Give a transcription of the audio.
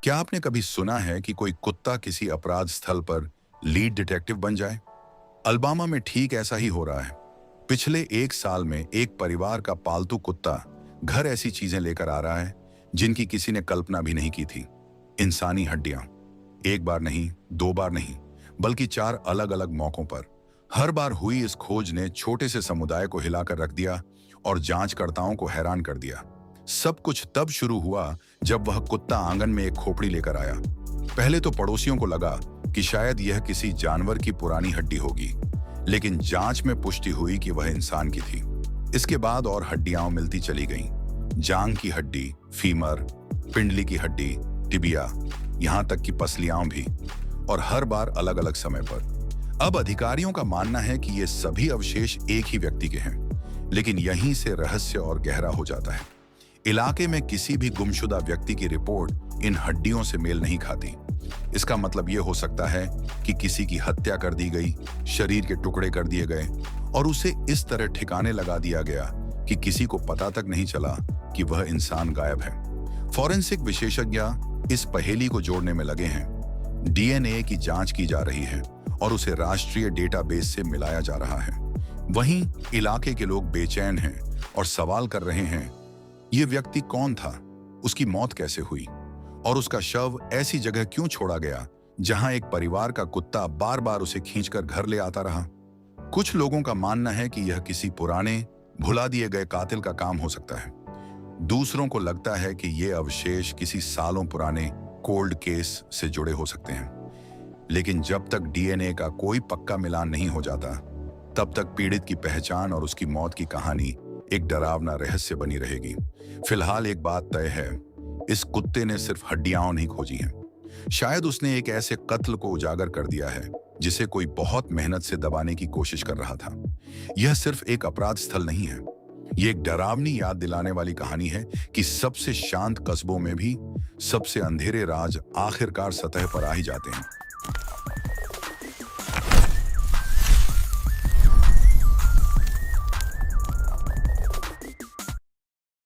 क्या आपने कभी सुना है कि कोई कुत्ता किसी अपराध स्थल पर लीड डिटेक्टिव बन जाए? अलबामा में ठीक ऐसा ही हो रहा है। पिछले एक साल में एक परिवार का पालतू कुत्ता घर ऐसी चीजें लेकर आ रहा है जिनकी किसी ने कल्पना भी नहीं की थी। इंसानी हड्डियां, एक बार नहीं, दो बार नहीं, बल्कि चार अलग अलग मौकों पर। हर बार हुई इस खोज ने छोटे से समुदाय को हिलाकर रख दिया और जांचकर्ताओं को हैरान कर दिया। सब कुछ तब शुरू हुआ जब वह कुत्ता आंगन में एक खोपड़ी लेकर आया। पहले तो पड़ोसियों को लगा कि शायद यह किसी जानवर की पुरानी हड्डी होगी, लेकिन जांच में पुष्टि हुई कि वह इंसान की थी। इसके बाद और हड्डियां मिलती चली गईं। जांग की हड्डी, फीमर, पिंडली की हड्डी, टिबिया, यहां तक कि पसलियां भी, और हर बार अलग अलग समय पर। अब अधिकारियों का मानना है कि ये सभी अवशेष एक ही व्यक्ति के हैं, लेकिन यहीं से रहस्य और गहरा हो जाता है। इलाके में किसी भी गुमशुदा व्यक्ति की रिपोर्ट इन हड्डियों से मेल नहीं खाती। इसका मतलब यह हो सकता है कि किसी की हत्या कर दी गई, शरीर के टुकड़े कर दिए गए और उसे इस तरह ठिकाने लगा दिया गया कि किसी को पता तक नहीं चला कि वह इंसान गायब है। फॉरेंसिक विशेषज्ञ इस पहेली को जोड़ने में लगे हैं। डीएनए की जांच की जा रही है और उसे राष्ट्रीय डेटाबेस से मिलाया जा रहा है। वहीं इलाके के लोग बेचैन हैं और सवाल कर रहे हैं, ये व्यक्ति कौन था, उसकी मौत कैसे हुई और उसका शव ऐसी जगह क्यों छोड़ा गया जहां एक परिवार का कुत्ता बार बार उसे खींचकर घर ले आता रहा। कुछ लोगों का मानना है कि यह किसी पुराने, भुला दिए गए कातिल का काम हो सकता है। दूसरों को लगता है कि ये अवशेष किसी सालों पुराने कोल्ड केस से जुड़े हो सकते हैं। लेकिन जब तक डीएनए का कोई पक्का मिलान नहीं हो जाता, तब तक पीड़ित की पहचान और उसकी मौत की कहानी एक डरावना रहस्य बनी रहेगी। फिलहाल एक बात तय है, इस कुत्ते ने सिर्फ हड्डियां नहीं खोजी हैं। शायद उसने एक ऐसे कत्ल को उजागर कर दिया है जिसे कोई बहुत मेहनत से दबाने की कोशिश कर रहा था। यह सिर्फ एक अपराध स्थल नहीं है, यह एक डरावनी याद दिलाने वाली कहानी है कि सबसे शांत कस्बों में भी सबसे अंधेरे राज आखिरकार सतह पर आ ही जाते हैं।